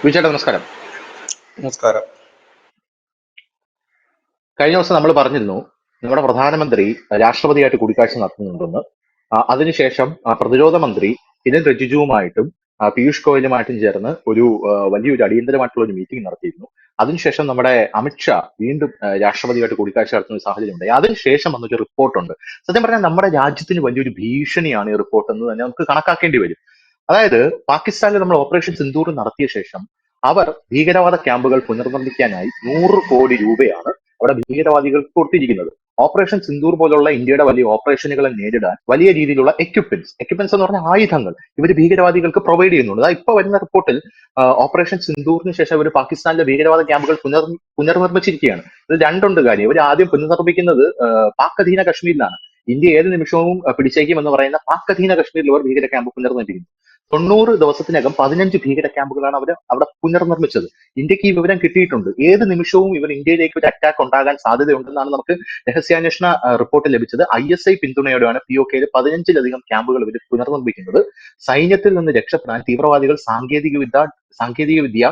വിജയേട്ടാ നമസ്കാരം. നമസ്കാരം. കഴിഞ്ഞ ദിവസം നമ്മൾ പറഞ്ഞിരുന്നു നമ്മുടെ പ്രധാനമന്ത്രി രാഷ്ട്രപതിയായിട്ട് കൂടിക്കാഴ്ച നടത്തുന്നുണ്ടെന്ന്. അതിനുശേഷം പ്രതിരോധ മന്ത്രി കിരൺ റിജിജുവുമായിട്ടും പീയൂഷ് ഗോയലുമായിട്ടും ചേർന്ന് വലിയൊരു അടിയന്തരമായിട്ടുള്ള ഒരു മീറ്റിംഗ് നടത്തിയിരുന്നു. അതിനുശേഷം നമ്മുടെ അമിത്ഷാ വീണ്ടും രാഷ്ട്രപതിയായിട്ട് കൂടിക്കാഴ്ച നടത്തുന്ന ഒരു സാഹചര്യം ഉണ്ടായി. അതിനുശേഷം വന്നൊരു റിപ്പോർട്ടുണ്ട്. സത്യം പറഞ്ഞാൽ നമ്മുടെ രാജ്യത്തിന് വലിയൊരു ഭീഷണിയാണ് ഈ റിപ്പോർട്ട് എന്ന് തന്നെ നമുക്ക് കണക്കാക്കേണ്ടി വരും. അതായത് പാകിസ്ഥാനിൽ നമ്മൾ ഓപ്പറേഷൻ സിന്ദൂർ നടത്തിയ ശേഷം അവർ ഭീകരവാദ ക്യാമ്പുകൾ പുനർനിർമ്മിക്കാനായി 100 കോടി രൂപയാണ് അവിടെ ഭീകരവാദികൾക്ക് കൊടുത്തിരിക്കുന്നത്. ഓപ്പറേഷൻ സിന്ദൂർ പോലുള്ള ഇന്ത്യയുടെ വലിയ ഓപ്പറേഷനുകളെ നേരിടാൻ വലിയ രീതിയിലുള്ള എക്യുപ്മെന്റ്സ് എന്ന് പറഞ്ഞാൽ ആയുധങ്ങൾ ഇവർ ഭീകരവാദികൾക്ക് പ്രൊവൈഡ് ചെയ്യുന്നുണ്ട്. അതായത് ഇപ്പൊ വരുന്ന റിപ്പോർട്ടിൽ ഓപ്പറേഷൻ സിന്ദൂറിന് ശേഷം ഇവർ പാകിസ്ഥാനിലെ ഭീകരവാദ ക്യാമ്പുകൾ പുനർനിർമ്മിച്ചിരിക്കുകയാണ്. ഇത് രണ്ടുണ്ട് കാര്യം. ഇവർ ആദ്യം പുനർനിർമ്മിക്കുന്നത് പാക് അധീന കശ്മീരിലാണ്. ഇന്ത്യ ഏത് നിമിഷവും പിടിച്ചേക്കുമെന്ന് പറയുന്ന പാക് അധീന കശ്മീരിൽ അവർ ഭീകര ക്യാമ്പ് പുനർനിർമ്മിക്കുന്നു. 90 ദിവസത്തിനകം 15 ഭീകര ക്യാമ്പുകളാണ് അവർ അവിടെ പുനർനിർമ്മിച്ചത്. ഇന്ത്യക്ക് ഈ വിവരം കിട്ടിയിട്ടുണ്ട്. ഏത് നിമിഷവും ഇവർ ഇന്ത്യയിലേക്ക് ഒരു അറ്റാക്ക് ഉണ്ടാകാൻ സാധ്യതയുണ്ടെന്നാണ് നമുക്ക് രഹസ്യാന്വേഷണ റിപ്പോർട്ട് ലഭിച്ചത്. ISI പിന്തുണയോടെയാണ് POKയിൽ 15ലധികം ക്യാമ്പുകൾ ഇവർ പുനർനിർമ്മിക്കുന്നത്. സൈന്യത്തിൽ നിന്ന് രക്ഷപ്പെടാൻ തീവ്രവാദികൾ സാങ്കേതിക വിദ്യ,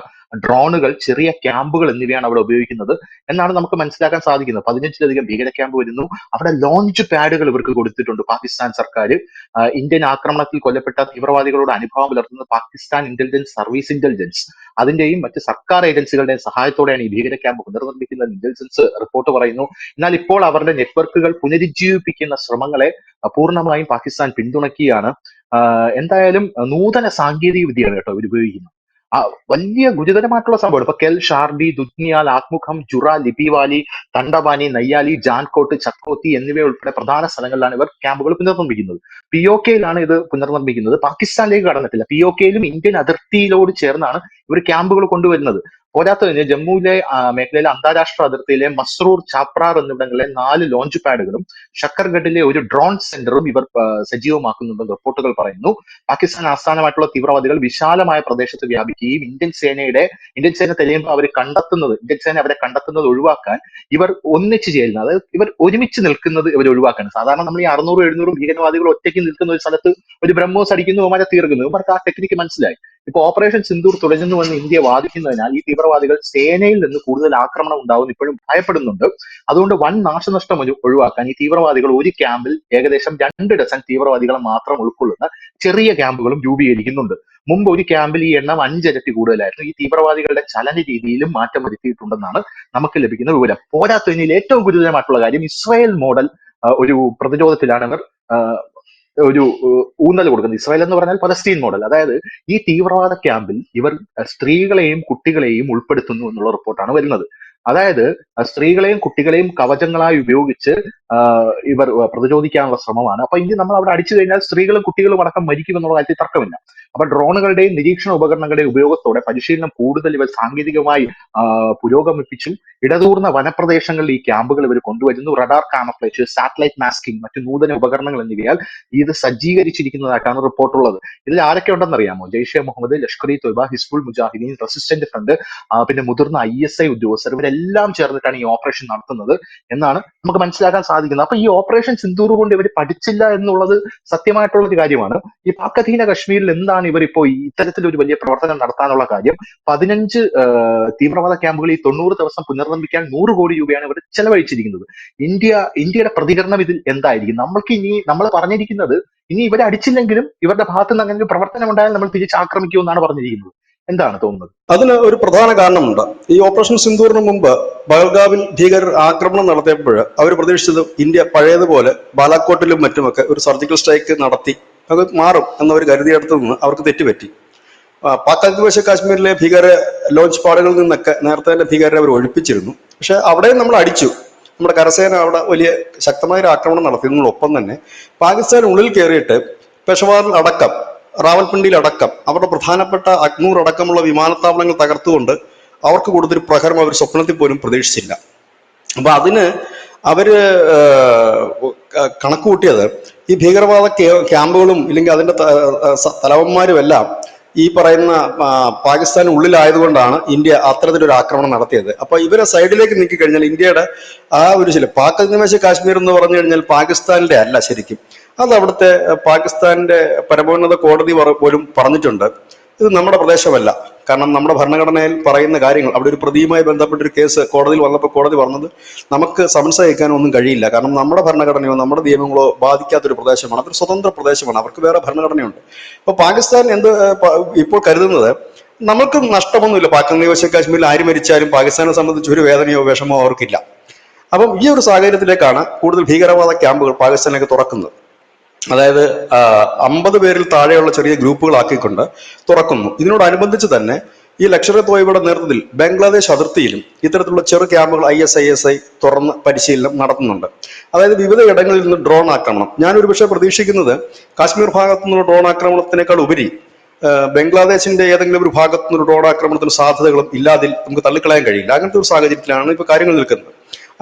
ഡ്രോണുകൾ, ചെറിയ ക്യാമ്പുകൾ എന്നിവയാണ് അവിടെ ഉപയോഗിക്കുന്നത് എന്നാണ് നമുക്ക് മനസ്സിലാക്കാൻ സാധിക്കുന്നത്. 15ലധികം ഭീകര ക്യാമ്പ് വരുന്നു. അവിടെ ലോഞ്ച് പാഡുകൾ ഇവർക്ക് കൊടുത്തിട്ടുണ്ട് പാകിസ്ഥാൻ സർക്കാർ. ഇന്ത്യൻ ആക്രമണത്തിൽ കൊല്ലപ്പെട്ട തീവ്രവാദികളോട് അനുഭാവം പുലർത്തുന്ന പാകിസ്ഥാൻ ഇന്റലിജൻസ് അതിന്റെയും മറ്റ് സർക്കാർ ഏജൻസികളുടെയും സഹായത്തോടെയാണ് ഈ ഭീകര ക്യാമ്പ് പുനർനിർമ്മിക്കുന്ന ഇന്റലിജൻസ് റിപ്പോർട്ട് പറയുന്നു. എന്നാൽ ഇപ്പോൾ അവരുടെ നെറ്റ്വർക്കുകൾ പുനരുജ്ജീവിപ്പിക്കുന്ന ശ്രമങ്ങളെ പൂർണ്ണമായും പാകിസ്ഥാൻ പിന്തുണയ്ക്കുകയാണ്. എന്തായാലും നൂതന സാങ്കേതിക വിദ്യയാണ് കേട്ടോ ഇവർ ഉപയോഗിക്കുന്നത്. വലിയ ഗുരുതരമായിട്ടുള്ള സംഭവമാണ്. ഇപ്പൊ കെൽ, ഷാർഡി, ദുധ്നിയാൽ, ആത്മുഖം, ജുറ, ലിപിവാലി, തണ്ടവാനി, നയ്യാലി, ജാൻകോട്ട്, ചക്കോത്തി എന്നിവയുൾപ്പെടെ പ്രധാന സ്ഥലങ്ങളിലാണ് ഇവർ ക്യാമ്പുകൾ പുനർനിർമ്മിക്കുന്നത്. POKയിലാണ് ഇത് പുനർനിർമ്മിക്കുന്നത്. പാകിസ്ഥാനിലേക്ക് കടന്നിട്ടില്ല. POKയിലും ഇന്ത്യൻ അതിർത്തിയിലോട് ചേർന്നാണ് ഇവർ ക്യാമ്പുകൾ കൊണ്ടുവരുന്നത്. പോരാത്തതിന് ജമ്മുവിലെ മേഖലയിലെ അന്താരാഷ്ട്ര അതിർത്തിയിലെ മസ്രൂർ, ചാപ്രാർ എന്നിവിടങ്ങളിലെ 4 ലോഞ്ച് പാഡുകളും ഷക്കർഗഡിലെ ഒരു ഡ്രോൺ സെന്ററും ഇവർ സജീവമാക്കുന്നുണ്ടെന്ന് റിപ്പോർട്ടുകൾ പറയുന്നു. പാകിസ്ഥാൻ ആസ്ഥാനമായിട്ടുള്ള തീവ്രവാദികൾ വിശാലമായ പ്രദേശത്ത് വ്യാപിക്കുകയും ഇന്ത്യൻ സേന തെളിയുമ്പോൾ ഇന്ത്യൻ സേന അവരെ കണ്ടെത്തുന്നത് ഒഴിവാക്കാൻ ഇവർ ഒന്നിച്ചു ചേരുന്നത്, അതായത് ഇവർ ഒരുമിച്ച് നിൽക്കുന്നത് ഇവർ ഒഴിവാക്കാൻ. സാധാരണ നമ്മൾ ഈ 600-700 ഭീകരവാദികൾ ഒറ്റയ്ക്ക് നിൽക്കുന്ന ഒരു സ്ഥലത്ത് ഒരു ബ്രഹ്മോസ് അടിക്കുന്നു, അവരെ തീർക്കുന്നു. ഇവർക്ക് ആ ടെക്നിക്ക് മനസ്സിലായി. ഇപ്പൊ ഓപ്പറേഷൻ സിന്ദൂർ തുടരുന്നുവെന്ന് ഇന്ത്യ വാദിക്കുന്നതിനാൽ ഈ തീവ്രവാദികൾ സേനയിൽ നിന്ന് കൂടുതൽ ആക്രമണം ഉണ്ടാവും ഇപ്പോഴും ഭയപ്പെടുന്നുണ്ട്. അതുകൊണ്ട് വൻ നാശനഷ്ടം ഒഴിവാക്കാൻ ഈ തീവ്രവാദികൾ ഒരു ക്യാമ്പിൽ ഏകദേശം 2 ഡസൻ തീവ്രവാദികളെ മാത്രം ഉൾക്കൊള്ളുന്ന ചെറിയ ക്യാമ്പുകളും രൂപീകരിക്കുന്നുണ്ട്. മുമ്പ് ഒരു ക്യാമ്പിൽ ഈ എണ്ണം 5 ഇരട്ടി കൂടുതലായിരുന്നു. ഈ തീവ്രവാദികളുടെ ചലന രീതിയിലും മാറ്റം വരുത്തിയിട്ടുണ്ടെന്നാണ് നമുക്ക് ലഭിക്കുന്ന വിവരം. പോരാത്തതിൽ ഏറ്റവും ഗുരുതരമായിട്ടുള്ള കാര്യം, ഇസ്രായേൽ മോഡൽ ഒരു പ്രതിരോധത്തിലാണ് അവർ ഒരു ഊന്നൽ കൊടുക്കുന്നത്. ഇസ്രായേൽ എന്ന് പറഞ്ഞാൽ പലസ്തീൻ മോഡൽ. അതായത് ഈ തീവ്രവാദ ക്യാമ്പിൽ ഇവർ സ്ത്രീകളെയും കുട്ടികളെയും ഉൾപ്പെടുത്തുന്നു എന്നുള്ള റിപ്പോർട്ടാണ് വരുന്നത്. അതായത് സ്ത്രീകളെയും കുട്ടികളെയും കവചങ്ങളായി ഉപയോഗിച്ച് ഇവർ പ്രതിരോധിക്കാനുള്ള ശ്രമമാണ്. അപ്പൊ ഇനി നമ്മൾ അവിടെ അടിച്ചു കഴിഞ്ഞാൽ സ്ത്രീകളും കുട്ടികളും അടക്കം മരിക്കും എന്നുള്ള കാര്യത്തിൽ തർക്കമില്ല. അപ്പൊ ഡ്രോണുകളുടെയും നിരീക്ഷണ ഉപകരണങ്ങളുടെയും ഉപയോഗത്തോടെ പരിശീലനം കൂടുതൽ ഇവർ സാങ്കേതികമായി പുരോഗമിപ്പിച്ചും ഇടതൂർന്ന വനപ്രദേശങ്ങളിൽ ഈ ക്യാമ്പുകൾ ഇവർ കൊണ്ടുവരുന്നു. റഡാർ കാമഫ്ലേജ്, സാറ്റലൈറ്റ് മാസ്കിംഗ്, മറ്റു നൂതന ഉപകരണങ്ങൾ എന്നിവയാൽ ഇത് സജ്ജീകരിച്ചിരിക്കുന്നതായിട്ടാണ് റിപ്പോർട്ടുള്ളത്. ഇതിൽ ആരൊക്കെ ഉണ്ടെന്ന് അറിയാമോ? ജെയ്ഷെ മുഹമ്മദ്, ലഷ്കർ-ഇ-തോയ്ബ, ഹിസ്ബുൾ മുജാഹിദീൻ, റെസിസ്റ്റന്റ് ഫ്രണ്ട്, പിന്നെ മുതിർന്ന ISI ഉദ്യോഗസ്ഥർ, ഇവരെല്ലാം ചേർന്നിട്ടാണ് ഈ ഓപ്പറേഷൻ നടത്തുന്നത് എന്നാണ് നമുക്ക് മനസ്സിലാക്കാൻ സാധിക്കുന്നത്. അപ്പൊ ഈ ഓപ്പറേഷൻ സിന്ദൂർ കൊണ്ട് ഇവർ പഠിച്ചില്ല എന്നുള്ളത് സത്യമായിട്ടുള്ള ഒരു കാര്യമാണ്. ഈ പാക് അധീന കശ്മീരിൽ എന്താണ് ഇവർ ഇപ്പോ ഇത്തരത്തിലൊരു വലിയ പ്രവർത്തനം നടത്താനുള്ള കാര്യം? 15 തീവ്രവാദ ക്യാമ്പുകൾ ഈ 90 ദിവസം പുനർനിർമ്മിക്കാൻ 100 കോടി രൂപയാണ് ഇവർ ചെലവഴിച്ചിരിക്കുന്നത്. ഇന്ത്യയുടെ പ്രതികരണം ഇതിൽ എന്തായിരിക്കും? നമ്മൾ പറഞ്ഞിരിക്കുന്നത് ഇനി ഇവരെ അടിച്ചില്ലെങ്കിലും ഇവരുടെ ഭാഗത്ത് നിന്ന് അങ്ങനെ ഒരു പ്രവർത്തനം ഉണ്ടായാൽ നമ്മൾ തിരിച്ചാക്രമിക്കുമെന്നാണ് പറഞ്ഞിരിക്കുന്നത്. എന്താണ് തോന്നുന്നത്? അതിന് ഒരു പ്രധാന കാരണമുണ്ട്. ഈ ഓപ്പറേഷൻ സിന്ദൂറിന് മുമ്പ് പഹൽഗാമിൽ ഭീകരർ ആക്രമണം നടത്തിയപ്പോൾ അവർ പ്രതീക്ഷിച്ചത് ഇന്ത്യ പഴയതുപോലെ ബാലാക്കോട്ടിലും മറ്റുമൊക്കെ ഒരു സർജിക്കൽ സ്ട്രൈക്ക് നടത്തി അത് മാറും എന്നവർ കരുതിയെടുത്തു നിന്ന് അവർക്ക് തെറ്റുപറ്റി. പാക് അധിനിവേശ കാശ്മീരിലെ ഭീകര ലോഞ്ച് പാടുകളിൽ നിന്നൊക്കെ നേരത്തെ തന്നെ ഭീകരരെ അവർ ഒഴിപ്പിച്ചിരുന്നു. പക്ഷെ അവിടെയും നമ്മൾ അടിച്ചു. നമ്മുടെ കരസേന അവിടെ വലിയ ശക്തമായ ഒരു ആക്രമണം നടത്തിയതിനോടൊപ്പം തന്നെ പാകിസ്ഥാൻ ഉള്ളിൽ കയറിയിട്ട് പെഷവാറിൽ അടക്കം, റാവൽപിണ്ടിയിൽ അടക്കം അവരുടെ പ്രധാനപ്പെട്ട അഗ്നൂർ അടക്കമുള്ള വിമാനത്താവളങ്ങൾ തകർത്തുകൊണ്ട് അവർക്ക് കൊടുത്തൊരു പ്രഹരം അവർ സ്വപ്നത്തിൽ പോലും പ്രതീക്ഷിച്ചില്ല. അപ്പൊ അതിന് അവര് കണക്ക് കൂട്ടിയത് ഈ ഭീകരവാദ ക്യാമ്പുകളും ഇല്ലെങ്കിൽ അതിന്റെ തലവന്മാരും എല്ലാം ഈ പറയുന്ന പാകിസ്ഥാൻ ഉള്ളിലായതുകൊണ്ടാണ് ഇന്ത്യ അത്തരത്തിലൊരു ആക്രമണം നടത്തിയത്. അപ്പൊ ഇവരെ സൈഡിലേക്ക് നീക്കി കഴിഞ്ഞാൽ ഇന്ത്യയുടെ ആ ഒരു പാക് അധിനിവേശ കാശ്മീർ എന്ന് പറഞ്ഞു കഴിഞ്ഞാൽ പാകിസ്ഥാനിന്റെ അല്ല ശരിക്കും. അത് അവിടുത്തെ പാകിസ്ഥാന്റെ പരമോന്നത കോടതി പോലും പറഞ്ഞിട്ടുണ്ട്, ഇത് നമ്മുടെ പ്രദേശമല്ല, കാരണം നമ്മുടെ ഭരണഘടനയിൽ പറയുന്ന കാര്യങ്ങൾ, അവിടെ ഒരു പ്രതിയുമായി ബന്ധപ്പെട്ടൊരു കേസ് കോടതിയിൽ വന്നപ്പോൾ കോടതി പറഞ്ഞത് നമുക്ക് സമൻസ് അയക്കാനോ ഒന്നും കഴിയില്ല, കാരണം നമ്മുടെ ഭരണഘടനയോ നമ്മുടെ നിയമങ്ങളോ ബാധിക്കാത്തൊരു പ്രദേശമാണ്, അതൊരു സ്വതന്ത്ര പ്രദേശമാണ്, അവർക്ക് വേറെ ഭരണഘടനയുണ്ട്. അപ്പൊ പാകിസ്ഥാൻ ഇപ്പോൾ കരുതുന്നത് നമുക്ക് നഷ്ടമൊന്നുമില്ല, പാക് നിയോജക കാശ്മീരിൽ ആര് മരിച്ചാലും പാകിസ്ഥാനെ സംബന്ധിച്ച് ഒരു വേദനയോ വിഷമോ അവർക്കില്ല. അപ്പം ഈ ഒരു സാഹചര്യത്തിലേക്കാണ് കൂടുതൽ ഭീകരവാദ ക്യാമ്പുകൾ പാകിസ്ഥാനിലേക്ക് തുറക്കുന്നത്. അതായത് 50 പേരിൽ താഴെയുള്ള ചെറിയ ഗ്രൂപ്പുകളാക്കിക്കൊണ്ട് തുറക്കുന്നു. ഇതിനോടനുബന്ധിച്ച് തന്നെ ഈ ലഷ്കർ എ തോയ്ബയുടെ നേതൃത്വത്തിൽ ബംഗ്ലാദേശ് അതിർത്തിയിലും ഇത്തരത്തിലുള്ള ചെറു ക്യാമ്പുകൾ ISI തുറന്ന് പരിശീലനം നടത്തുന്നുണ്ട്. അതായത് വിവിധ ഇടങ്ങളിൽ നിന്ന് ഡ്രോൺ ആക്രമണം. ഞാനൊരു പക്ഷേ പ്രതീക്ഷിക്കുന്നത് കാശ്മീർ ഭാഗത്തു നിന്നുള്ള ഡ്രോൺ ആക്രമണത്തിനേക്കാൾ ഉപരി ബംഗ്ലാദേശിന്റെ ഏതെങ്കിലും ഒരു ഭാഗത്തു നിന്ന് ഡ്രോൺ ആക്രമണത്തിന് സാധ്യതകളും ഇല്ലാതിൽ നമുക്ക് തള്ളിക്കളയാൻ കഴിയില്ല. അങ്ങനത്തെ ഒരു സാഹചര്യത്തിലാണ് ഇപ്പൊ കാര്യങ്ങൾ നിൽക്കുന്നത്.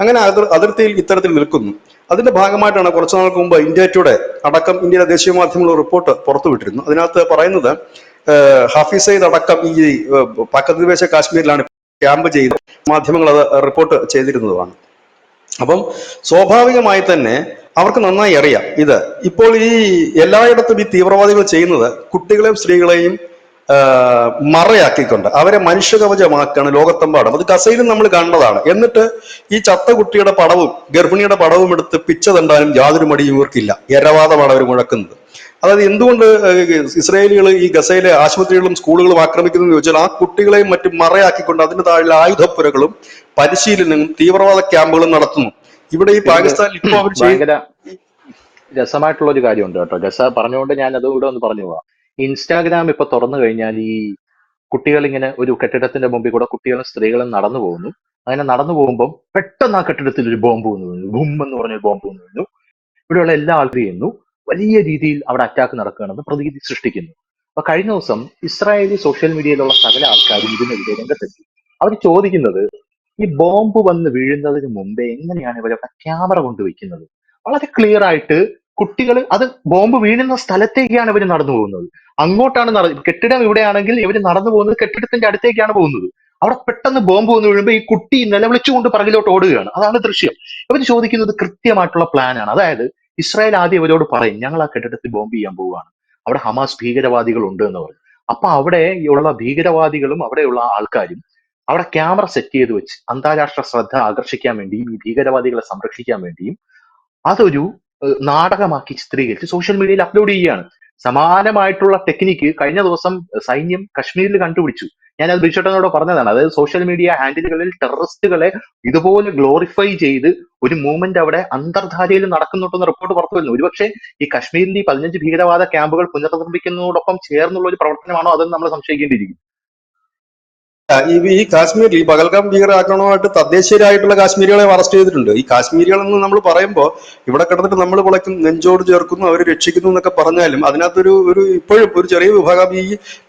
അങ്ങനെ അതിർത്തിയിൽ ഇത്തരത്തിൽ നിൽക്കുന്നു. അതിന്റെ ഭാഗമായിട്ടാണ് കുറച്ചു നാൾക്ക് മുമ്പ് ഇന്ത്യ ടുഡേ അടക്കം ഇന്ത്യയിലെ ദേശീയ മാധ്യമങ്ങൾ റിപ്പോർട്ട് പുറത്തുവിട്ടിരുന്നു. അതിനകത്ത് പറയുന്നത് ഹാഫിസ് സയ്യിദ് അടക്കം ഈ പാക് കാശ്മീരിലാണ് ക്യാമ്പ് ചെയ്ത് മാധ്യമങ്ങൾ അത് റിപ്പോർട്ട് ചെയ്തിരുന്നതാണ്. അപ്പം സ്വാഭാവികമായി തന്നെ അവർക്ക് നന്നായി അറിയാം ഇത്. ഇപ്പോൾ ഈ എല്ലായിടത്തും ഈ തീവ്രവാദികൾ ചെയ്യുന്നത് കുട്ടികളെയും സ്ത്രീകളെയും മറയാക്കിക്കൊണ്ട് അവരെ മനുഷ്യകവചമാക്കാണ് ലോകത്തെമ്പാടും. അത് ഗസയിലും നമ്മൾ കണ്ടതാണ്. എന്നിട്ട് ഈ ചത്ത കുട്ടിയുടെ പടവും ഗർഭിണിയുടെ പടവും എടുത്ത് പിച്ച തണ്ടാലും യാതൊരു മടിയും ഇവർക്കില്ല. എരവാദമാണ് അവർ മുഴക്കുന്നത്. അതായത് എന്തുകൊണ്ട് ഇസ്രായേലികൾ ഈ ഗസയിലെ ആശുപത്രികളും സ്കൂളുകളും ആക്രമിക്കുന്നു എന്ന് ചോദിച്ചാൽ ആ കുട്ടികളെയും മറ്റും മറയാക്കിക്കൊണ്ട് അതിന്റെ താഴെ ആയുധപ്പുരകളും പരിശീലനവും തീവ്രവാദ ക്യാമ്പുകളും നടത്തുന്നു. ഇവിടെ ഈ പാകിസ്ഥാനിൽ ഇപ്പോൾ അവർ ഭയങ്കര രസമായിട്ടുള്ള ഒരു കാര്യമുണ്ട് കേട്ടോ. രസ പറഞ്ഞുകൊണ്ട് ഞാൻ അതും കൂടെ ഒന്ന് പറഞ്ഞു പോവാം. ഇൻസ്റ്റാഗ്രാം ഇപ്പൊ തുറന്നു കഴിഞ്ഞാൽ ഈ കുട്ടികൾ ഇങ്ങനെ ഒരു കെട്ടിടത്തിന്റെ മുമ്പിൽ കൂടെ കുട്ടികളും സ്ത്രീകളും നടന്നു പോകുന്നു. അങ്ങനെ നടന്നു പോകുമ്പോൾ പെട്ടെന്ന് ആ കെട്ടിടത്തിൽ ഒരു ബോംബ് വന്നു വീഴുന്നു. ബും എന്ന് പറഞ്ഞൊരു ബോംബ് വന്നു വീഴുന്നു. ഇവിടെയുള്ള എല്ലാ ആൾക്കാരും ചെയ്യുന്നു, വലിയ രീതിയിൽ അവിടെ അറ്റാക്ക് നടക്കുകയാണെന്ന് പ്രതീതി സൃഷ്ടിക്കുന്നു. അപ്പൊ കഴിഞ്ഞ ദിവസം ഇസ്രായേലി സോഷ്യൽ മീഡിയയിലുള്ള സകല ആൾക്കാരും ഇതിനെതിരെ രംഗത്തെത്തി. അവർ ചോദിക്കുന്നത്, ഈ ബോംബ് വന്ന് വീഴുന്നതിന് മുമ്പേ എങ്ങനെയാണ് ഇവരവിടെ ക്യാമറ കൊണ്ടുവയ്ക്കുന്നത്? വളരെ ക്ലിയർ ആയിട്ട് കുട്ടികൾ അത് ബോംബ് വീഴുന്ന സ്ഥലത്തേക്കാണ് ഇവർ നടന്നു പോകുന്നത്. അങ്ങോട്ടാണ് കെട്ടിടം ഇവിടെയാണെങ്കിൽ ഇവർ നടന്നു പോകുന്നത് കെട്ടിടത്തിന്റെ അടുത്തേക്കാണ് പോകുന്നത്. അവിടെ പെട്ടെന്ന് ബോംബ് വന്ന് വീഴുമ്പോൾ ഈ കുട്ടി നിലവിളിച്ചുകൊണ്ട് പിറകിലോട്ട് ഓടുകയാണ്. അതാണ് ദൃശ്യം. ഇവർ ചോദിക്കുന്നത് കൃത്യമായിട്ടുള്ള പ്ലാനാണ്. അതായത് ഇസ്രായേൽ ആദ്യം ഇവരോട് പറയും, ഞങ്ങൾ ആ കെട്ടിടത്തിൽ ബോംബ് ചെയ്യാൻ പോവുകയാണ്, അവിടെ ഹമാസ് ഭീകരവാദികൾ ഉണ്ട് എന്ന് പറയും. അപ്പൊ അവിടെ ഉള്ള ഭീകരവാദികളും അവിടെയുള്ള ആൾക്കാരും അവിടെ ക്യാമറ സെറ്റ് ചെയ്ത് വെച്ച് അന്താരാഷ്ട്ര ശ്രദ്ധ ആകർഷിക്കാൻ വേണ്ടിയും ഈ ഭീകരവാദികളെ സംരക്ഷിക്കാൻ വേണ്ടിയും അതൊരു നാടകമാക്കി ചിത്രീകരിച്ച് സോഷ്യൽ മീഡിയയിൽ അപ്ലോഡ് ചെയ്യുകയാണ്. സമാനമായിട്ടുള്ള ടെക്നിക്ക് കഴിഞ്ഞ ദിവസം സൈന്യം കശ്മീരിൽ കണ്ടുപിടിച്ചു. ഞാൻ അത് ബിഷട്ടനോട് പറഞ്ഞതാണ്. അതായത് സോഷ്യൽ മീഡിയ ഹാൻഡിലുകളിൽ ടെററിസ്റ്റുകളെ ഇതുപോലെ ഗ്ലോറിഫൈ ചെയ്ത് ഒരു മൂവ്മെന്റ് അവിടെ അന്തർധാരയിൽ നടക്കുന്നുണ്ടെന്ന് റിപ്പോർട്ട് പുറത്തു വരുന്നു. ഒരുപക്ഷെ ഈ കശ്മീരിൽ ഈ 15 ഭീകരവാദ ക്യാമ്പുകൾ പുനർനിർമ്മിക്കുന്നതോടൊപ്പം ചേർന്നുള്ള ഒരു പ്രവർത്തനമാണോ അതെന്ന് നമ്മൾ സംശയിക്കേണ്ടിയിരിക്കും. ഈ കാശ്മീരിൽ ഈ പഹൽഗാം ഭീകരാക്രമണമായിട്ട് തദ്ദേശീയരായിട്ടുള്ള കാശ്മീരികളെ അറസ്റ്റ് ചെയ്തിട്ടുണ്ട്. ഈ കാശ്മീരികൾ എന്ന് നമ്മൾ പറയുമ്പോൾ ഇവിടെ കിടന്നിട്ട് നമ്മൾ വിളക്കും നെഞ്ചോട് ചേർക്കുന്നു, അവർ രക്ഷിക്കുന്നു എന്നൊക്കെ പറഞ്ഞാലും അതിനകത്തൊരു ഇപ്പോഴും ഒരു ചെറിയ വിഭാഗം ഈ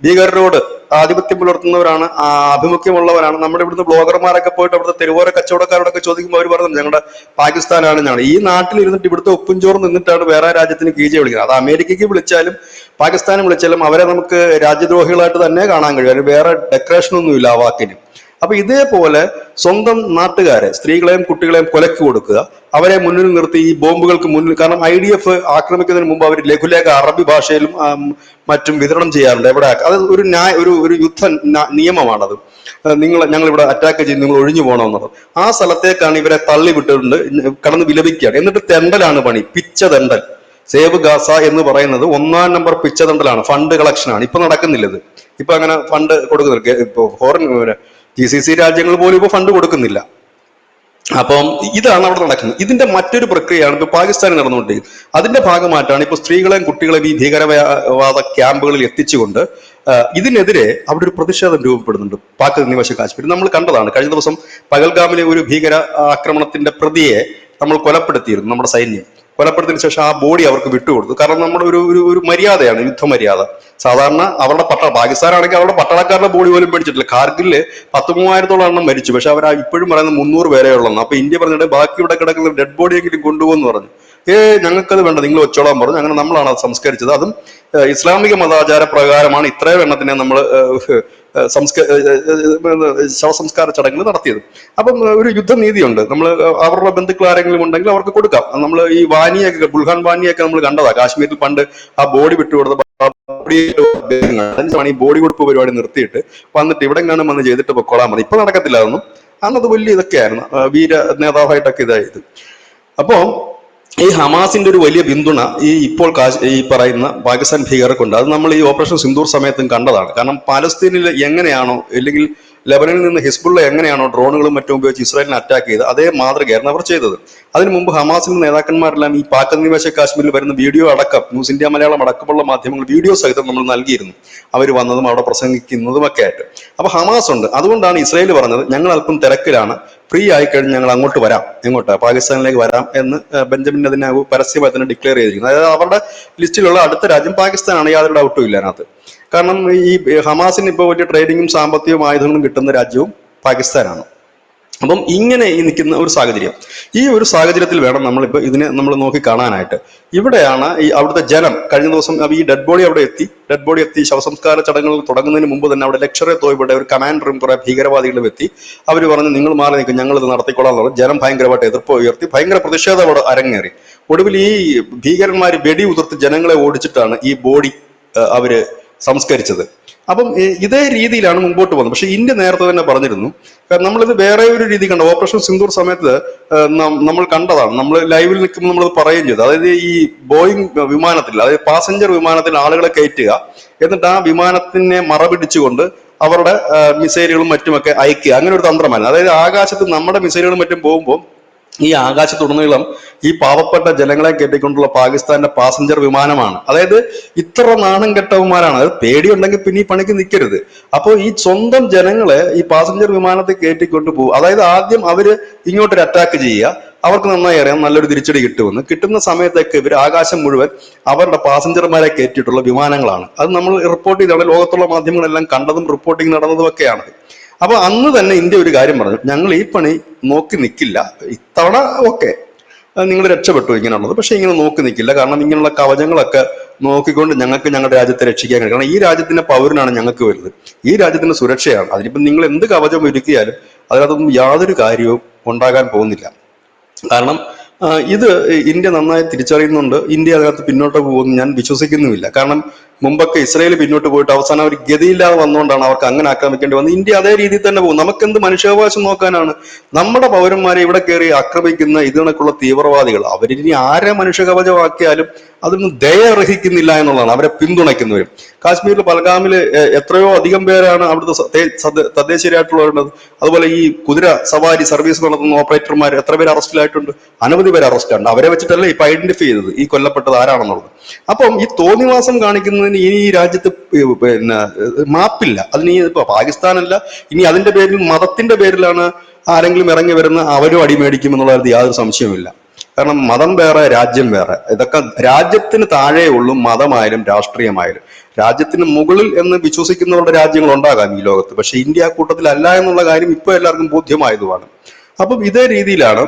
ഭീകരരോട് ആധിപത്യം പുലർത്തുന്നവരാണ്, ആഭിമുഖ്യമുള്ളവരാണ്. നമ്മുടെ ഇവിടുന്ന് ബ്ലോഗർമാരൊക്കെ പോയിട്ട് അവിടുത്തെ തെരുവോര കച്ചവടക്കാരോടൊക്കെ ചോദിക്കുമ്പോൾ അവർ പറഞ്ഞു ഞങ്ങളുടെ പാകിസ്ഥാനാണ് ഞങ്ങൾ. ഈ നാട്ടിൽ ഇരുന്നിട്ട് ഇവിടുത്തെ ഉപ്പും ചോറും നിന്നിട്ടാണ് വേറെ രാജ്യത്തിന് കീഴ്ച വിളിക്കുന്നത്. അത് അമേരിക്കയ്ക്ക് വിളിച്ചാലും പാകിസ്ഥാനെ വിളിച്ചാലും അവരെ നമുക്ക് രാജ്യദ്രോഹികളായിട്ട് തന്നെ കാണാൻ കഴിയും. അതിന് വേറെ ഡെക്കറേഷനൊന്നുമില്ല ആ വാക്കിന്. അപ്പൊ ഇതേപോലെ സ്വന്തം നാട്ടുകാരെ, സ്ത്രീകളെയും കുട്ടികളെയും കൊലക്ക് കൊടുക്കുക, അവരെ മുന്നിൽ നിർത്തി ഈ ബോംബുകൾക്ക് മുന്നിൽ, കാരണം IDF ആക്രമിക്കുന്നതിന് മുമ്പ് അവർ ലഘുലേഖ അറബി ഭാഷയിലും മറ്റും വിതരണം ചെയ്യാറുണ്ട്. എവിടെ അത് ഒരു യുദ്ധ നിയമമാണത്. ഞങ്ങൾ ഇവിടെ അറ്റാക്ക് ചെയ്ത് നിങ്ങൾ ഒഴിഞ്ഞു പോകണമെന്നത്. ആ സ്ഥലത്തേക്കാണ് ഇവരെ തള്ളി വിട്ടുകൊണ്ട് കടന്ന് വിലപിക്കുകയാണ്. എന്നിട്ട് തെണ്ടലാണ് പണി, പിച്ച തെണ്ടൽ. സേവ് ഗാസ എന്ന് പറയുന്നത് 1-ാം നമ്പർ പിച്ചതണ്ടലാണ്, ഫണ്ട് കളക്ഷനാണ്. ഇപ്പൊ നടക്കുന്നില്ല ഇത്. ഇപ്പൊ അങ്ങനെ ഫണ്ട് കൊടുക്കുന്നില്ല. ഇപ്പൊ ഫോറിൻ GCC രാജ്യങ്ങൾ പോലും ഇപ്പൊ ഫണ്ട് കൊടുക്കുന്നില്ല. അപ്പം ഇതാണ് അവിടെ നടക്കുന്നത്. ഇതിന്റെ മറ്റൊരു പ്രക്രിയയാണ് ഇപ്പൊ പാകിസ്ഥാനിൽ നടന്നുകൊണ്ടിരിക്കുന്നത്. അതിന്റെ ഭാഗമായിട്ടാണ് ഇപ്പൊ സ്ത്രീകളെയും കുട്ടികളെയും ഈ ഭീകരവാദ ക്യാമ്പുകളിൽ എത്തിച്ചുകൊണ്ട് ഇതിനെതിരെ അവിടെ ഒരു പ്രതിഷേധം രൂപപ്പെടുന്നുണ്ട് പാക് നിയോജക കാശ്മീർ. നമ്മൾ കണ്ടതാണ് കഴിഞ്ഞ ദിവസം പഹൽഗാമിലെ ഒരു ഭീകര ആക്രമണത്തിന്റെ പ്രതിയെ നമ്മൾ കൊലപ്പെടുത്തിയിരുന്നു. നമ്മുടെ സൈന്യം കൊലപ്പെടുത്തിയതിനു ശേഷം ആ ബോഡി അവർക്ക് വിട്ടുകൊടുത്തു. കാരണം നമ്മുടെ ഒരു മര്യാദയാണ്, യുദ്ധമര്യാദ. സാധാരണ അവരുടെ പാകിസ്ഥാനാണെങ്കിൽ അവരുടെ പട്ടാളക്കാരുടെ ബോഡി പോലും മേടിച്ചിട്ടില്ല. കാർഗിലില് 10,000-ഓളം എണ്ണം മരിച്ചു. പക്ഷെ അവർ ഇപ്പോഴും പറയുന്നത് 300 പേരെ ഉള്ളെന്ന്. അപ്പൊ ഇന്ത്യ പറഞ്ഞിട്ട് ബാക്കി ഇവിടെ കിടക്കുന്ന ഡെഡ് ബോഡിയെങ്കിലും കൊണ്ടുപോകുമെന്ന് പറഞ്ഞു. ഞങ്ങൾക്കത് വേണ്ട, നിങ്ങൾ വെച്ചോളാൻ പറഞ്ഞു. അങ്ങനെ നമ്മളാണ് അത് സംസ്കരിച്ചത്. അതും ഇസ്ലാമിക മതാചാര പ്രകാരമാണ് ഇത്രയും എണ്ണത്തിനെ നമ്മൾ ശവസംസ്കാര ചടങ്ങുകൾ നടത്തിയത്. അപ്പം ഒരു യുദ്ധനീതിയുണ്ട്. നമ്മൾ അവരുടെ ബന്ധുക്കൾ ആരെങ്കിലും ഉണ്ടെങ്കിൽ അവർക്ക് കൊടുക്കാം. നമ്മൾ ഈ വാനിയൊക്കെ, ബുൽഹാൻ വാനിയൊക്കെ നമ്മൾ കണ്ടതാ കാശ്മീരിൽ പണ്ട് ആ ബോഡി വിട്ടുകൊടുത്ത ഈ ബോഡി കൊടുപ്പ് പരിപാടി നിർത്തിയിട്ട് വന്നിട്ട് ഇവിടെ കാണും വന്ന് ചെയ്തിട്ട് പൊക്കോളാൻ മതി. ഇപ്പൊ നടക്കത്തില്ല അതൊന്നും. അന്നത് വലിയ ഇതൊക്കെയായിരുന്നു, വീര നേതാവായിട്ടൊക്കെ ഇതായത്. അപ്പോ ഈ ഹമാസിന്റെ ഒരു വലിയ പിന്തുണ ഇപ്പോൾ ഈ പറയുന്ന പാകിസ്ഥാൻ ഭീകരർക്കുണ്ട്. അത് നമ്മൾ ഈ ഓപ്പറേഷൻ സിന്ദൂർ സമയത്തും കണ്ടതാണ്. കാരണം പാലസ്തീനിൽ എങ്ങനെയാണോ, അല്ലെങ്കിൽ ലെബനനിൽ നിന്ന് ഹിസ്ബുള്ള എങ്ങനെയാണോ ഡ്രോണുകളും മറ്റും ഉപയോഗിച്ച് ഇസ്രായേലിനെ അറ്റാക്ക് ചെയ്ത് അതേ മാതൃകയായിരുന്നു അവർ ചെയ്തത്. അതിനു മുമ്പ് ഹമാസിന്റെ നേതാക്കന്മാരെല്ലാം ഈ പാക് അധിനിവേശ കാശ്മീരിൽ വരുന്ന വീഡിയോ അടക്കം ന്യൂസ് ഇന്ത്യ മലയാളം അടക്കമുള്ള മാധ്യമങ്ങൾ വീഡിയോ സഹിതം നമ്മൾ നൽകിയിരുന്നു, അവർ വന്നതും അവിടെ പ്രസംഗിക്കുന്നതും ഒക്കെ ആയിട്ട്. അപ്പൊ ഹമാസ് ഉണ്ട്. അതുകൊണ്ടാണ് ഇസ്രായേൽ പറഞ്ഞത് ഞങ്ങൾ അല്പം തിരക്കിലാണ്, ഫ്രീ ആയി കഴിഞ്ഞ് ഞങ്ങൾ അങ്ങോട്ട് വരാം, എങ്ങോട്ട് പാകിസ്ഥാനിലേക്ക് വരാം എന്ന് ബെഞ്ചമിൻ നെതന്യാഹു പരസ്യമായി തന്നെ ഡിക്ലെയർ ചെയ്തിരിക്കുന്നത്. അതായത് അവരുടെ ലിസ്റ്റിലുള്ള അടുത്ത രാജ്യം പാകിസ്ഥാനാണ്, യാതൊരു ഡൗട്ടും ഇല്ല അതിനകത്ത്. കാരണം ഈ ഹമാസിന് ഇപ്പോൾ വലിയ ട്രേഡിങ്ങും സാമ്പത്തികവും ആയുധങ്ങളും കിട്ടുന്ന രാജ്യവും പാകിസ്ഥാനാണ്. അപ്പം ഇങ്ങനെ ഈ നിൽക്കുന്ന ഒരു സാഹചര്യം, ഈ ഒരു സാഹചര്യത്തിൽ വേണം നമ്മളിപ്പോൾ ഇതിനെ നമ്മൾ നോക്കി കാണാനായിട്ട്. ഇവിടെയാണ് ഈ അവിടുത്തെ ജനം കഴിഞ്ഞ ദിവസം ഈ ഡെഡ് ബോഡി എത്തി ശവസംസ്കാര ചടങ്ങുകൾ തുടങ്ങുന്നതിന് മുമ്പ് തന്നെ അവിടെ ലക്ഷറെ തോയ്പയുടെ ഒരു കമാൻഡറും കുറെ ഭീകരവാദികളും എത്തി. അവർ പറഞ്ഞു നിങ്ങൾ മാറി നിൽക്കും, ഞങ്ങൾ ഇത് നടത്തിക്കൊള്ളാൻ പറഞ്ഞു. ജനം ഭയങ്കരമായിട്ട് എതിർപ്പ് ഉയർത്തി, ഭയങ്കര പ്രതിഷേധം അവിടെ അരങ്ങേറി. ഒടുവിൽ ഈ ഭീകരന്മാർ വെടി ഉതിർത്ത് ജനങ്ങളെ ഓടിച്ചിട്ടാണ് ഈ ബോഡി അവര് സംസ്കരിച്ചത്. അപ്പം ഇതേ രീതിയിലാണ് മുമ്പോട്ട് പോകുന്നത്. പക്ഷെ ഇന്ത്യ നേരത്തെ തന്നെ പറഞ്ഞിരുന്നു, കാരണം നമ്മളിത് വേറെ ഒരു രീതി കണ്ട ഓപ്പറേഷൻ സിന്ദൂർ സമയത്ത് നമ്മൾ കണ്ടതാണ്, നമ്മൾ ലൈവിൽ നിൽക്കുമ്പോൾ നമ്മളത് പറയുകയും ചെയ്തു. അതായത് ഈ ബോയിങ് വിമാനത്തിൽ, അതായത് പാസഞ്ചർ വിമാനത്തിൽ ആളുകളെ കയറ്റുക, എന്നിട്ട് ആ വിമാനത്തിനെ മറപിടിച്ചുകൊണ്ട് അവരുടെ മിസൈലുകളും മറ്റുമൊക്കെ അയക്കുക, അങ്ങനെ ഒരു തന്ത്രമാണ്. അതായത് ആകാശത്ത് നമ്മുടെ മിസൈലുകളും മറ്റും പോകുമ്പോൾ ഈ ആകാശത്തുടനീളം ഈ പാവപ്പെട്ട ജനങ്ങളെ കയറ്റിക്കൊണ്ടുള്ള പാകിസ്ഥാന്റെ പാസഞ്ചർ വിമാനമാണ്. അതായത് ഇത്ര നാണം കെട്ടവന്മാരാണ്. അത് പേടിയുണ്ടെങ്കിൽ പിന്നെ ഈ പണിക്ക് നിൽക്കരുത്. അപ്പോൾ ഈ സ്വന്തം ജനങ്ങളെ ഈ പാസഞ്ചർ വിമാനത്തിൽ കയറ്റിക്കൊണ്ട് പോകും. അതായത് ആദ്യം അവര് ഇങ്ങോട്ടൊരു അറ്റാക്ക് ചെയ്യുക, അവർക്ക് നന്നായി അറിയാം നല്ലൊരു തിരിച്ചടി കിട്ടുമെന്ന്. കിട്ടുന്ന സമയത്തൊക്കെ ഇവർ ആകാശം മുഴുവൻ അവരുടെ പാസഞ്ചർമാരെ കയറ്റിയിട്ടുള്ള വിമാനങ്ങളാണ്. അത് നമ്മൾ റിപ്പോർട്ട് ചെയ്താണ്, ലോകത്തുള്ള മാധ്യമങ്ങളെല്ലാം കണ്ടതും റിപ്പോർട്ടിങ് നടന്നതും ഒക്കെയാണ്. അപ്പൊ അന്ന് തന്നെ ഇന്ത്യ ഒരു കാര്യം പറഞ്ഞു, ഞങ്ങൾ ഈ പണി നോക്കി നിൽക്കില്ല, ഇത്തവണ ഓക്കെ നിങ്ങൾ രക്ഷപ്പെട്ടു ഇങ്ങനെയുള്ളത്, പക്ഷെ ഇങ്ങനെ നോക്കി നിൽക്കില്ല. കാരണം ഇങ്ങനെയുള്ള കവചങ്ങളൊക്കെ നോക്കിക്കൊണ്ട് ഞങ്ങൾക്ക് ഞങ്ങളുടെ രാജ്യത്തെ രക്ഷിക്കാൻ കഴിയും. കാരണം ഈ രാജ്യത്തിന്റെ പൗരനാണ് ഞങ്ങൾക്ക് വലുത്, ഈ രാജ്യത്തിന്റെ സുരക്ഷയാണ്. അതിനിപ്പം നിങ്ങൾ എന്ത് കവചം ഒരുക്കിയാലും അതിനകത്തൊന്നും യാതൊരു കാര്യവും ഉണ്ടാകാൻ പോകുന്നില്ല. കാരണം ഇത് ഇന്ത്യ നന്നായി തിരിച്ചറിയുന്നുണ്ട്. ഇന്ത്യ അതിനകത്ത് പിന്നോട്ട് പോകുമെന്ന് ഞാൻ വിശ്വസിക്കുന്നുമില്ല. കാരണം മുമ്പൊക്കെ ഇസ്രായേൽ പിന്നോട്ട് പോയിട്ട് അവസാനം അവർ ഗതിയില്ലാതെ വന്നുകൊണ്ടാണ് അവർക്ക് അങ്ങനെ ആക്രമിക്കേണ്ടി വന്നത്. ഇന്ത്യ അതേ രീതിയിൽ തന്നെ പോകും. നമുക്കെന്ത് മനുഷ്യാവകാശം നോക്കാനാണ്? നമ്മുടെ പൗരന്മാരെ ഇവിടെ കയറി ആക്രമിക്കുന്ന ഇത് കണക്കുള്ള തീവ്രവാദികൾ അവരിനി ആരെ മനുഷ്യകവചമാക്കിയാലും അതൊന്നും ദയ അർഹിക്കുന്നില്ല എന്നുള്ളതാണ്. അവരെ പിന്തുണയ്ക്കുന്നവരും. കാശ്മീരിൽ പൽഗാമില് എത്രയോ അധികം പേരാണ് അവിടുത്തെ തദ്ദേശീയരായിട്ടുള്ളത്. അതുപോലെ ഈ കുതിര സവാരി സർവീസ് നടത്തുന്ന ഓപ്പറേറ്റർമാർ എത്ര പേര് അറസ്റ്റിലായിട്ടുണ്ട്? അനവധി പേര് അറസ്റ്റാണ്. അവരെ വെച്ചിട്ടല്ലേ ഇപ്പൊ ഐഡന്റിഫൈ ചെയ്തത് ഈ കൊല്ലപ്പെട്ടത് ആരാണെന്നുള്ളത്. അപ്പം ഈ തോന്നിവാസം കാണിക്കുന്നതിന് ഇനി ഈ രാജ്യത്ത് പിന്നെ മാപ്പില്ല. അതിന് ഇപ്പൊ പാകിസ്ഥാനല്ല, ഇനി അതിന്റെ പേരിൽ മതത്തിന്റെ പേരിലാണ് ആരെങ്കിലും ഇറങ്ങി വരുന്ന അവരും അടിമേടിക്കും എന്നുള്ള യാതൊരു സംശയവുമില്ല. കാരണം മതം വേറെ, രാജ്യം വേറെ. ഇതൊക്കെ രാജ്യത്തിന് താഴെ ഉള്ളൂ, മതമായാലും രാഷ്ട്രീയമായാലും. രാജ്യത്തിന് മുകളിൽ എന്ന് വിശ്വസിക്കുന്നവരുടെ രാജ്യങ്ങൾ ഉണ്ടാകാം ഈ ലോകത്ത്, പക്ഷെ ഇന്ത്യ കൂട്ടത്തിലല്ല എന്നുള്ള കാര്യം ഇപ്പൊ എല്ലാവർക്കും ബോധ്യമായതുമാണ്. അപ്പം ഇതേ രീതിയിലാണ്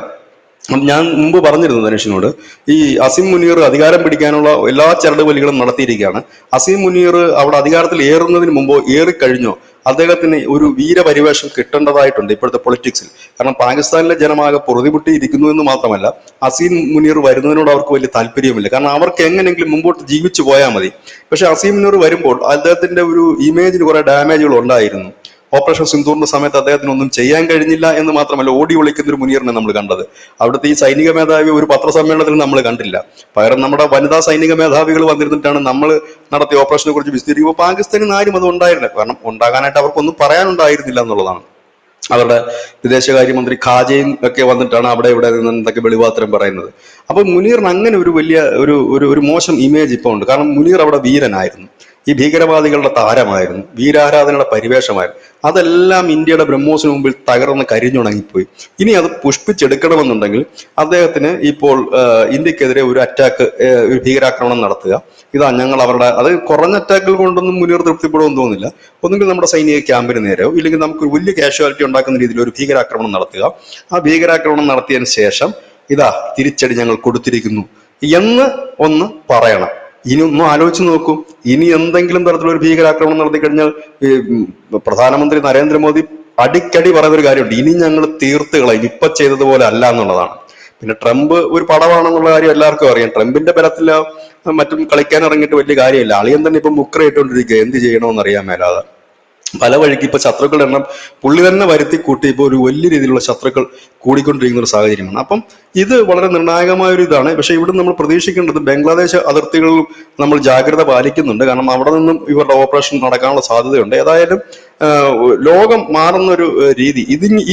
ഞാൻ മുമ്പ് പറഞ്ഞിരുന്നു ധനുഷിനോട്, ഈ അസീം മുനീർ അധികാരം പിടിക്കാനുള്ള എല്ലാ ചരടുവലികളും നടത്തിയിരിക്കുകയാണ്. അസീം മുനീർ അവിടെ അധികാരത്തിൽ ഏറുന്നതിന് മുമ്പോ ഏറിക്കഴിഞ്ഞോ അദ്ദേഹത്തിന് ഒരു വീരപരിവേഷം കിട്ടേണ്ടതായിട്ടുണ്ട് ഇപ്പോഴത്തെ പൊളിറ്റിക്സിൽ. കാരണം പാകിസ്ഥാനിലെ ജനമാകെ പൊറുതിമുട്ടി ഇരിക്കുന്നു എന്ന് മാത്രമല്ല, അസീം മുനീർ വരുന്നതിനോട് അവർക്ക് വലിയ താല്പര്യമില്ല. കാരണം അവർക്ക് എങ്ങനെയെങ്കിലും മുമ്പോട്ട് ജീവിച്ചു പോയാൽ മതി. പക്ഷെ അസീം മുനീർ വരുമ്പോൾ അദ്ദേഹത്തിന്റെ ഒരു ഇമേജിന് കുറെ ഡാമേജുകൾ ഉണ്ടായിരുന്നു. ഓപ്പറേഷൻ സിന്ദൂറിന്റെ സമയത്ത് അദ്ദേഹത്തിന് ഒന്നും ചെയ്യാൻ കഴിഞ്ഞില്ല എന്ന് മാത്രമല്ല, ഓടി ഒളിക്കുന്ന ഒരു മുനീറിനെ നമ്മൾ കണ്ടത്. അവിടുത്തെ ഈ സൈനിക മേധാവി ഒരു പത്രസമ്മേളനത്തിൽ നമ്മൾ കണ്ടില്ല. പകരം നമ്മുടെ വനിതാ സൈനിക മേധാവികൾ വന്നിരുന്നിട്ടാണ് നമ്മൾ നടത്തിയ ഓപ്പറേഷനെ കുറിച്ച് വിശദീകരിക്കുമ്പോൾ പാകിസ്ഥാനിൽ ആരും അത് ഉണ്ടായിരുന്നില്ല. കാരണം ഉണ്ടാകാനായിട്ട് അവർക്കൊന്നും പറയാനുണ്ടായിരുന്നില്ല എന്നുള്ളതാണ്. അവരുടെ വിദേശകാര്യമന്ത്രി ഖാജയും ഒക്കെ വന്നിട്ടാണ് അവിടെ ഇവിടെ നിന്ന് എന്തൊക്കെ വെളിവാത്തരം പറയുന്നത്. അപ്പൊ മുനീറിന് അങ്ങനെ ഒരു വലിയ ഒരു മോശം ഇമേജ് ഇപ്പൊ ഉണ്ട്. കാരണം മുനീർ അവിടെ വീരനായിരുന്നു, ഈ ഭീകരവാദികളുടെ താരമായിരുന്നു, വീരാരാധനയുടെ പരിവേഷമായിരുന്നു. അതെല്ലാം ഇന്ത്യയുടെ ബ്രഹ്മോസിന് മുമ്പിൽ തകർന്ന് കരിഞ്ഞുണങ്ങിപ്പോയി. ഇനി അത് പുഷ്പിച്ചെടുക്കണമെന്നുണ്ടെങ്കിൽ അദ്ദേഹത്തിന് ഇപ്പോൾ ഇന്ത്യക്കെതിരെ ഒരു അറ്റാക്ക്, ഒരു ഭീകരാക്രമണം നടത്തുക. ഇതാ ഞങ്ങൾ അവരുടെ, അത് കുറഞ്ഞ അറ്റാക്കുകൾ കൊണ്ടൊന്നും മുനീർ തൃപ്തിപ്പെടുമെന്ന് തോന്നുന്നില്ല. ഒന്നുകിൽ നമ്മുടെ സൈനിക ക്യാമ്പിന് നേരെയോ ഇല്ലെങ്കിൽ നമുക്ക് വലിയ കാഷ്വാലിറ്റി ഉണ്ടാക്കുന്ന രീതിയിൽ ഒരു ഭീകരാക്രമണം നടത്തുക. ആ ഭീകരാക്രമണം നടത്തിയതിന് ശേഷം ഇതാ തിരിച്ചടി ഞങ്ങൾ കൊടുത്തിരിക്കുന്നു എന്ന് ഒന്ന് പറയണം. ഇനി ഒന്നും ആലോചിച്ച് നോക്കൂ. ഇനി എന്തെങ്കിലും തരത്തിലൊരു ഭീകരാക്രമണം നടത്തി കഴിഞ്ഞാൽ ഈ പ്രധാനമന്ത്രി നരേന്ദ്രമോദി അടിക്കടി പറയുന്ന ഒരു കാര്യമുണ്ട്, ഇനി ഞങ്ങൾ തീർത്ത് കളയും, ഇപ്പൊ ചെയ്തതുപോലെ അല്ല എന്നുള്ളതാണ്. പിന്നെ ട്രംപ് ഒരു പടവാണെന്നുള്ള കാര്യം എല്ലാവർക്കും അറിയാം. ട്രംപിന്റെ ബലത്തിൽ മറ്റും കളിക്കാൻ ഇറങ്ങിയിട്ട് വലിയ കാര്യമില്ല. അളിയൻ തന്നെ ഇപ്പൊ മുക്രയിട്ടുകൊണ്ടിരിക്കുക, എന്ത് ചെയ്യണമെന്ന് അറിയാൻ മേലാതെ. പല വഴിക്ക് ഇപ്പൊ ശത്രുക്കളുടെ എണ്ണം പുള്ളി തന്നെ വരുത്തി കൂട്ടി ഇപ്പൊ ഒരു വലിയ രീതിയിലുള്ള ശത്രുക്കൾ കൂടിക്കൊണ്ടിരിക്കുന്ന ഒരു സാഹചര്യമാണ്. അപ്പം ഇത് വളരെ നിർണായകമായ ഒരു ഇതാണ്. പക്ഷെ ഇവിടെ നമ്മൾ പ്രതീക്ഷിക്കേണ്ടത് ബംഗ്ലാദേശ് അതിർത്തികളിൽ നമ്മൾ ജാഗ്രത പാലിക്കുന്നുണ്ട്. കാരണം അവിടെ നിന്നും ഇവരുടെ ഓപ്പറേഷൻ നടക്കാനുള്ള സാധ്യതയുണ്ട്. ഏതായാലും ലോകം മാറുന്ന ഒരു രീതി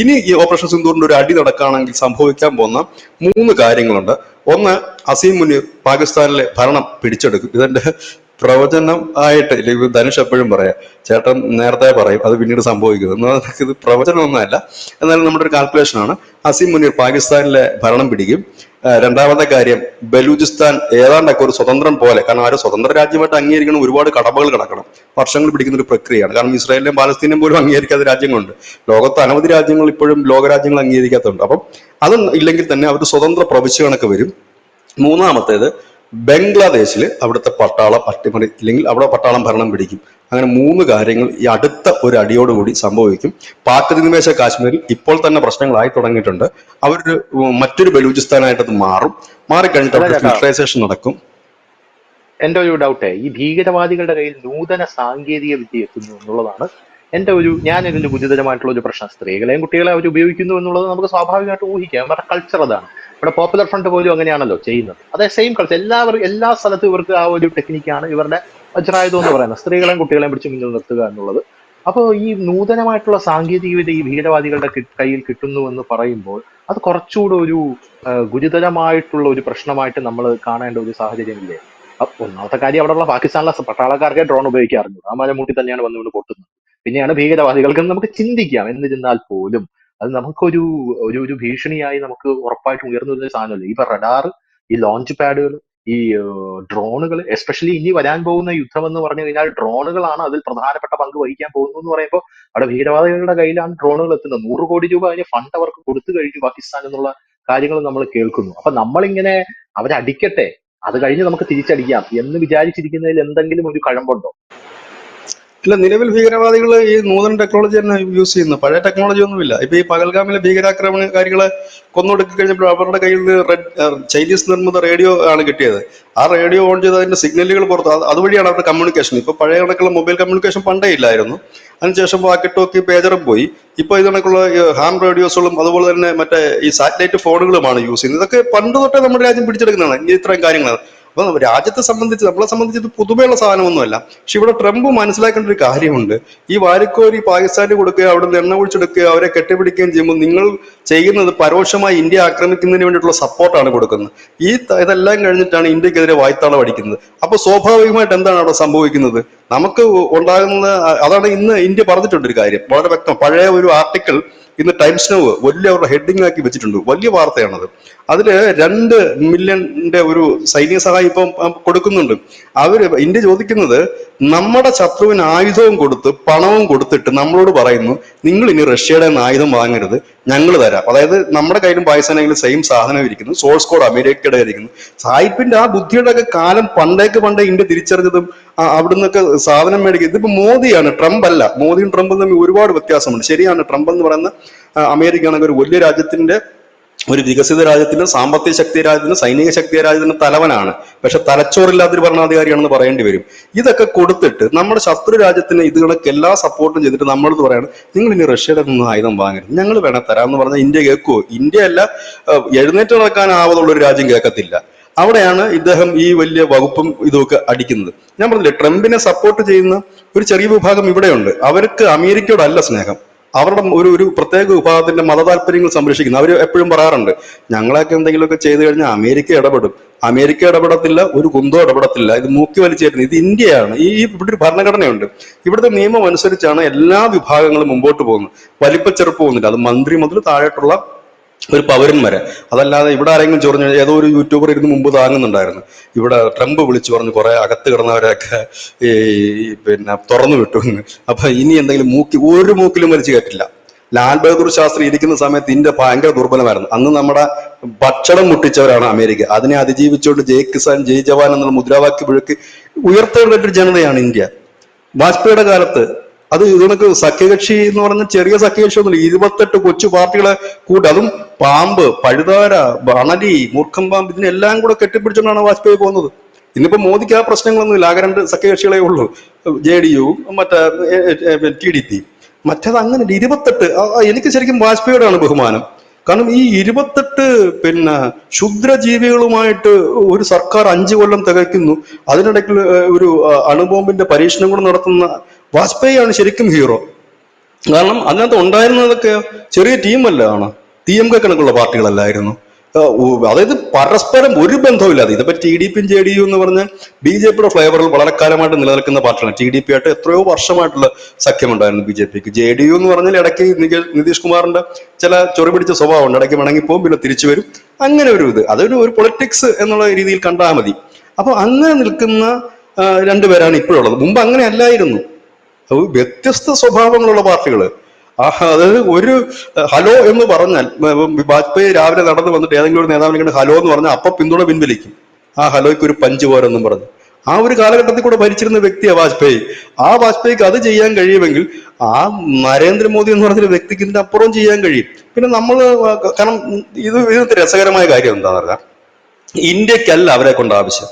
ഇനി ഈ ഓപ്പറേഷൻ സിന്ദൂറിന്റെ ഒരു അടി നടക്കുകയാണെങ്കിൽ സംഭവിക്കാൻ പോകുന്ന 3 കാര്യങ്ങളുണ്ട്. ഒന്ന്, അസീം മുനീർ പാകിസ്ഥാനിലെ ഭരണം പിടിച്ചെടുക്കും. ഇതെന്റെ പ്രവചനം ആയിട്ട് ഇല്ലെങ്കിൽ ധനുഷ് എപ്പോഴും പറയാം, ചേട്ടൻ നേരത്തെ പറയും, അത് പിന്നീട് സംഭവിക്കുന്നത്. ഇത് പ്രവചനമൊന്നുമല്ല, എന്നാലും നമ്മുടെ ഒരു കാൽക്കുലേഷൻ ആണ്. അസീം മുനീർ പാകിസ്ഥാനിലെ ഭരണം പിടിക്കും. രണ്ടാമത്തെ കാര്യം, ബലൂചിസ്ഥാൻ ഏതാണ്ടൊക്കെ ഒരു സ്വതന്ത്രം പോലെ, കാരണം ആ ഒരു സ്വതന്ത്ര രാജ്യമായിട്ട് അംഗീകരിക്കണം, ഒരുപാട് കടമകൾ കിടക്കണം, വർഷങ്ങൾ പിടിക്കുന്ന ഒരു പ്രക്രിയയാണ്. കാരണം ഇസ്രായേലിനെയും പാലസ്തീനെയും പോലും അംഗീകരിക്കാത്ത രാജ്യങ്ങളുണ്ട്. ലോകത്ത് അനവധി രാജ്യങ്ങൾ ഇപ്പോഴും ലോകരാജ്യങ്ങൾ അംഗീകരിക്കാത്തതുണ്ട്. അപ്പം അത് ഇല്ലെങ്കിൽ തന്നെ അവർ സ്വതന്ത്ര പ്രവിശ്യ കണക്ക് വരും. മൂന്നാമത്തേത്, ബംഗ്ലാദേശിൽ അവിടുത്തെ പട്ടാളം അട്ടിമറി, ഇല്ലെങ്കിൽ അവിടെ പട്ടാളം ഭരണം പിടിക്കും. അങ്ങനെ 3 കാര്യങ്ങൾ ഈ അടുത്ത ഒരു അടിയോടുകൂടി സംഭവിക്കും. പാക് അധിനിവേശ കാശ്മീരിൽ ഇപ്പോൾ തന്നെ പ്രശ്നങ്ങളായി തുടങ്ങിയിട്ടുണ്ട്. അവരൊരു മറ്റൊരു ബലൂചിസ്ഥാനായിട്ട് അത് മാറിക്കഴിഞ്ഞിട്ട് അല്ല അവരുടെ ചേട്ടാ, ഫിൽട്രൈസേഷൻ നടക്കും. എന്റെ ഒരു ഡൗട്ടേ, ഈ ഭീകരവാദികളുടെ കയ്യിൽ നൂതന സാങ്കേതിക വിദ്യ എത്തുന്നു എന്നുള്ളതാണ് ഞാൻ ഇതിന്റെ ഗുരുതരമായിട്ടുള്ള ഒരു പ്രശ്നം. സ്ത്രീകളെയും കുട്ടികളെ അവർ ഉപയോഗിക്കുന്നു എന്നുള്ളത് നമുക്ക് സ്വാഭാവികമായിട്ട് ഊഹിക്കാം. അവരുടെ കൾച്ചർ അതാണ്. ഇവിടെ പോപ്പുലർ ഫ്രണ്ട് പോലും അങ്ങനെയാണല്ലോ ചെയ്യുന്നത്. അതേ സെയിം കൾച്ചർ എല്ലാ സ്ഥലത്തും ഇവർക്ക് ആ ഒരു ടെക്നിക്കാണ് ഇവരുടെ വജ്രായുധം എന്ന് പറയുന്നത്, സ്ത്രീകളെയും കുട്ടികളെയും പിടിച്ച് മുന്നിൽ നിർത്തുക എന്നുള്ളത്. അപ്പോൾ ഈ നൂതനമായിട്ടുള്ള സാങ്കേതിക വിദ്യ ഈ ഭീകരവാദികളുടെ കയ്യിൽ കിട്ടുന്നു എന്ന് പറയുമ്പോൾ അത് കുറച്ചുകൂടെ ഒരു ഗുരുതരമായിട്ടുള്ള ഒരു പ്രശ്നമായിട്ട് നമ്മൾ കാണേണ്ട ഒരു സാഹചര്യമില്ലേ? ഒന്നാമത്തെ കാര്യം, അവിടെയുള്ള പാകിസ്ഥാനിലെ പട്ടാളക്കാർക്ക് ഡ്രോൺ ഉപയോഗിക്കാൻ അറിഞ്ഞു, ആ മലമൂട്ടി തന്നെയാണ് വന്നുകൊണ്ട് പൊട്ടുന്നത്. പിന്നെയാണ് ഭീകരവാദികൾക്ക് എന്ന് നമുക്ക് ചിന്തിക്കാം. എന്നിരുന്നാൽ പോലും അത് നമുക്കൊരു ഒരു ഒരു ഭീഷണിയായി നമുക്ക് ഉറപ്പായിട്ടും ഉയർന്നു വരുന്ന സാധനമല്ലേ. ഇപ്പൊ റഡാർ, ഈ ലോഞ്ച് പാഡുകൾ, ഈ ഡ്രോണുകൾ, എസ്പെഷ്യലി ഇനി വരാൻ പോകുന്ന യുദ്ധം എന്ന് പറഞ്ഞു കഴിഞ്ഞാൽ ഡ്രോണുകളാണ് അതിൽ പ്രധാനപ്പെട്ട പങ്ക് വഹിക്കാൻ പോകുന്നു എന്ന് പറയുമ്പോൾ അവിടെ ഭീകരവാദികളുടെ കയ്യിലാണ് ഡ്രോണുകൾ എത്തുന്നത്. 100 കോടി രൂപ അതിന് ഫണ്ട് അവർക്ക് കൊടുത്തു കഴിഞ്ഞു പാകിസ്ഥാൻ എന്നുള്ള കാര്യങ്ങൾ നമ്മൾ കേൾക്കുന്നു. അപ്പൊ നമ്മളിങ്ങനെ അവരടിക്കട്ടെ, അത് കഴിഞ്ഞ് നമുക്ക് തിരിച്ചടിക്കാം എന്ന് വിചാരിച്ചിരിക്കുന്നതിൽ എന്തെങ്കിലും ഒരു കഴമ്പുണ്ടോ? ഇല്ല, നിലവിൽ ഭീകരവാദികൾ ഈ നൂതന ടെക്നോളജി തന്നെ യൂസ് ചെയ്യുന്നു. പഴയ ടെക്നോളജി ഒന്നുമില്ല. ഇപ്പൊ ഈ പകൽഗാമിലെ ഭീകരാക്രമണകാരികളെ കൊന്നൊടുക്കി കഴിഞ്ഞപ്പോൾ അവരുടെ കയ്യിൽ നിന്ന് ചൈനീസ് നിർമ്മിത റേഡിയോ ആണ് കിട്ടിയത്. ആ റേഡിയോ ഓൺ ചെയ്ത് അതിന്റെ സിഗ്നലുകൾ പുറത്ത്, അതുവഴിയാണ് അവരുടെ കമ്മ്യൂണിക്കേഷൻ. ഇപ്പൊ പഴയ കണക്കുള്ള മൊബൈൽ കമ്മ്യൂണിക്കേഷൻ പണ്ടേ ഇല്ലായിരുന്നു. അതിനുശേഷം വാക്കി ടോക്കി പേജറും പോയി. ഇപ്പൊ ഇത് കണക്കുള്ള ഹാം റേഡിയോസുകളും അതുപോലെ തന്നെ മറ്റേ ഈ സാറ്റലൈറ്റ് ഫോണുകളുമാണ് യൂസ് ചെയ്യുന്നത്. ഇതൊക്കെ പണ്ട് തൊട്ടേ നമ്മുടെ രാജ്യം പിടിച്ചെടുക്കുന്നതാണ് ഇനി ഇത്രയും കാര്യങ്ങളാണ്. അപ്പൊ രാജ്യത്തെ സംബന്ധിച്ച്, നമ്മളെ സംബന്ധിച്ച് ഇത് പുതുമയുള്ള സാധനമൊന്നുമല്ല. പക്ഷെ ഇവിടെ ട്രംപ് മനസ്സിലാക്കേണ്ട ഒരു കാര്യമുണ്ട്. ഈ വാരിക്കോരി പാകിസ്ഥാന് കൊടുക്കുക, അവിടെ നിന്ന് എണ്ണ ഒഴിച്ചെടുക്കുക, അവരെ കെട്ടിപ്പിടിക്കുകയും ചെയ്യുമ്പോൾ നിങ്ങൾ ചെയ്യുന്നത് പരോക്ഷമായി ഇന്ത്യ ആക്രമിക്കുന്നതിന് വേണ്ടിയിട്ടുള്ള സപ്പോർട്ടാണ് കൊടുക്കുന്നത്. ഇതെല്ലാം കഴിഞ്ഞിട്ടാണ് ഇന്ത്യക്കെതിരെ വായ്ത്താളം അടിക്കുന്നത്. അപ്പൊ സ്വാഭാവികമായിട്ട് എന്താണ് അവിടെ സംഭവിക്കുന്നത്? നമുക്ക് ഉണ്ടാകുന്ന അതാണ്. ഇന്ന് ഇന്ത്യ പറഞ്ഞിട്ടുണ്ട് ഒരു കാര്യം വളരെ വ്യക്തം. പഴയ ഒരു ആർട്ടിക്കിൾ ഇന്ന് ടൈംസ് നൗ വലിയ അവരുടെ ഹെഡിങ് ആക്കി വെച്ചിട്ടുണ്ട്. വലിയ വാർത്തയാണത്. അതില് 2 മില്യന്റെ ഒരു സൈനിക സഹായം ഇപ്പം കൊടുക്കുന്നുണ്ട്. ഇന്ത്യ ചോദിക്കുന്നത്, നമ്മുടെ ശത്രുവിന് ആയുധവും കൊടുത്ത് പണവും കൊടുത്തിട്ട് നമ്മളോട് പറയുന്നു, നിങ്ങൾ ഇനി റഷ്യയുടെ ആയുധം വാങ്ങരുത്, ഞങ്ങൾ തരാം. അതായത് നമ്മുടെ കയ്യിലും പാകിസ്ഥാനെങ്കിലും സെയിം സാധനം ഇരിക്കുന്നു, സോഴ്സ് കോഡ് അമേരിക്കയുടെ ഇരിക്കുന്നു. സായിപ്പിന്റെ ആ ബുദ്ധിയുടെ ഒക്കെ കാലം പണ്ടേ ഇന്ത്യ തിരിച്ചറിഞ്ഞതും അവിടുന്നൊക്കെ സാധനം മേടിക്കുക. ഇതിപ്പോ മോദിയാണ്, ട്രംപ് അല്ല. മോദിയും ട്രംപും തമ്മിൽ ഒരുപാട് വ്യത്യാസമുണ്ട്. ശരിയാണ്, ട്രംപ് എന്ന് പറയുന്ന അമേരിക്കയാണെങ്കിൽ ഒരു വലിയ രാജ്യത്തിന്റെ, ഒരു വികസിത രാജ്യത്തിന്, സാമ്പത്തിക ശക്തി രാജ്യത്തിന്, സൈനിക ശക്തി രാജ്യത്തിന് തലവനാണ്. പക്ഷെ തലച്ചോറില്ലാത്തൊരു ഭരണാധികാരിയാണെന്ന് പറയേണ്ടി വരും. ഇതൊക്കെ കൊടുത്തിട്ട് നമ്മുടെ ശത്രു രാജ്യത്തിന് ഇത് കണക്ക് എല്ലാ സപ്പോർട്ടും ചെയ്തിട്ട് നമ്മളത് പറയാണ്, നിങ്ങൾ ഇനി റഷ്യയുടെ നിന്ന് ആയുധം വാങ്ങരുത്, ഞങ്ങൾ വേണേ തരാമെന്ന് പറഞ്ഞാൽ ഇന്ത്യ കേൾക്കുവോ? ഇന്ത്യ അല്ല, എഴുന്നേറ്റ് നടക്കാൻ ആവതുള്ള ഒരു രാജ്യം കേൾക്കത്തില്ല. അവിടെയാണ് ഇദ്ദേഹം ഈ വലിയ വകുപ്പും ഇതൊക്കെ അടിക്കുന്നത്. ഞാൻ പറഞ്ഞില്ലേ, ട്രംപിനെ സപ്പോർട്ട് ചെയ്യുന്ന ഒരു ചെറിയ വിഭാഗം ഇവിടെയുണ്ട്. അവർക്ക് അമേരിക്കയോടല്ല സ്നേഹം, അവരുടെ ഒരു പ്രത്യേക വിഭാഗത്തിന്റെ മതതാല്പര്യങ്ങൾ സംരക്ഷിക്കുന്നു. അവർ എപ്പോഴും പറയാറുണ്ട്, ഞങ്ങളൊക്കെ എന്തെങ്കിലുമൊക്കെ ചെയ്തു കഴിഞ്ഞാൽ അമേരിക്ക ഇടപെടും. അമേരിക്ക ഇടപെടത്തില്ല, ഒരു കുന്തോ ഇടപെടത്തില്ല, ഇത് മൂക്കി വലിച്ചേരുന്നു. ഇത് ഇന്ത്യയാണ്. ഇവിടെ ഒരു ഭരണഘടനയുണ്ട്. ഇവിടുത്തെ നിയമം അനുസരിച്ചാണ് എല്ലാ വിഭാഗങ്ങളും മുമ്പോട്ട് പോകുന്നത്. വലിപ്പച്ചെറുപ്പമൊന്നുമില്ല. അത് മന്ത്രി മുതൽ താഴോട്ടുള്ള ഒരു പൗരൻ വരെ. അതല്ലാതെ ഇവിടെ ആരെങ്കിലും ചൊറിഞ്ഞു, ഏതോ ഒരു യൂട്യൂബർ ഇരുന്ന് മുമ്പ് താങ്ങുന്നുണ്ടായിരുന്നു, ഇവിടെ ട്രംപ് വിളിച്ചു പറഞ്ഞു കുറെ അകത്ത് കിടന്നവരെയൊക്കെ തുറന്നു വിട്ടു എന്ന്. അപ്പൊ ഇനി എന്തെങ്കിലും ഒരു മൂക്കിലും വലിച്ചു കയറ്റില്ല. ലാൽ ബഹദൂർ ശാസ്ത്രി ഇരിക്കുന്ന സമയത്ത് ഇന്ത്യ ഭയങ്കര ദുർബലമായിരുന്നു. അന്ന് നമ്മുടെ ഭക്ഷണം മുട്ടിച്ചവരാണ് അമേരിക്ക. അതിനെ അതിജീവിച്ചുകൊണ്ട് ജയ് കിസാൻ ജയ് ജവാൻ എന്നുള്ള മുദ്രാവാക്യം മുഴക്കി ഉയർത്തേണ്ട ഒരു ജനതയാണ് ഇന്ത്യ. വാജ്പേയിയുടെ കാലത്ത് അത് ഇതൊക്കെ സഖ്യകക്ഷി എന്ന് പറഞ്ഞ ചെറിയ സഖ്യകക്ഷി ഒന്നുമില്ല, 28 കൊച്ചു പാർട്ടികളെ കൂട്ടി, അതും പാമ്പ്, പഴുതാര, അണലി, മൂർഖം പാമ്പ്, ഇതിനെല്ലാം കൂടെ കെട്ടിപ്പിടിച്ചുകൊണ്ടാണ് വാജ്പേയി പോകുന്നത്. ഇന്നിപ്പോ മോദിക്ക് ആ പ്രശ്നങ്ങളൊന്നുമില്ല, ആകെ 2 സഖ്യകക്ഷികളെ ഉള്ളൂ, JDU മറ്റേ TDP. മറ്റേത് അങ്ങനെ 28. എനിക്ക് ശരിക്കും വാജ്പേയിയോടാണ് ബഹുമാനം. കാരണം ഈ 28 ക്ഷുദ്രജീവികളുമായിട്ട് ഒരു സർക്കാർ 5 കൊല്ലം തികയ്ക്കുന്നു. അതിനിടയ്ക്ക് ഒരു അണുബോംബിന്റെ പരീക്ഷണം കൂടെ നടത്തുന്ന വാജ്പേയിയാണ് ശരിക്കും ഹീറോ. കാരണം അതിനകത്ത് ഉണ്ടായിരുന്നതൊക്കെ ചെറിയ ടീമല്ല ആണ്, TMK കണക്കുള്ള പാർട്ടികളല്ലായിരുന്നു. അതായത് പരസ്പരം ഒരു ബന്ധവുമില്ലാതെ. ഇതിപ്പോ TDP യും JDU എന്ന് പറഞ്ഞാൽ BJPയുടെ ഫ്ലേവറിൽ വളരെ കാലമായിട്ട് നിലനിൽക്കുന്ന പാർട്ടികളാണ്. TDP ആയിട്ട് എത്രയോ വർഷമായിട്ടുള്ള സഖ്യമുണ്ടായിരുന്നു BJPക്ക്. JDU എന്ന് പറഞ്ഞാൽ ഇടയ്ക്ക് നിതീഷ് കുമാറിന്റെ ചില ചൊറി പിടിച്ച സ്വഭാവമുണ്ട്, ഇടയ്ക്ക് വേണമെങ്കിൽ പിന്നെ തിരിച്ചു വരും. അങ്ങനെ ഒരു അതൊരു പൊളിറ്റിക്സ് എന്നുള്ള രീതിയിൽ കണ്ടാൽ മതി. അപ്പൊ അങ്ങനെ നിൽക്കുന്ന രണ്ടുപേരാണ് ഇപ്പോഴുള്ളത്. മുമ്പ് അങ്ങനെ അല്ലായിരുന്നു. വ്യത്യസ്ത സ്വഭാവങ്ങളുള്ള പാർട്ടികള്. അതായത് ഒരു ഹലോ എന്ന് പറഞ്ഞാൽ, വാജ്പേയി രാവിലെ നടന്നു വന്നിട്ട് ഏതെങ്കിലും ഒരു നേതാവിനെ കണ്ട് ഹലോ എന്ന് പറഞ്ഞാൽ അപ്പൊ പിന്തുണ പിൻവലിക്കും. ആ ഹലോയ്ക്ക് ഒരു പഞ്ച് പോരെന്നും പറഞ്ഞു. ആ ഒരു കാലഘട്ടത്തിൽ കൂടെ ഭരിച്ചിരുന്ന വ്യക്തിയാണ് വാജ്പേയി. ആ വാജ്പേയിക്ക് അത് ചെയ്യാൻ കഴിയുമെങ്കിൽ ആ നരേന്ദ്രമോദി എന്ന് പറഞ്ഞൊരു വ്യക്തിക്ക് ഇതിന്റെ അപ്പുറം ചെയ്യാൻ കഴിയും. പിന്നെ നമ്മള് കാരണം ഇതിനകത്ത് രസകരമായ കാര്യം എന്താണെന്ന് പറഞ്ഞാൽ, ഇന്ത്യക്കല്ല അവരെ കൊണ്ട് ആവശ്യം,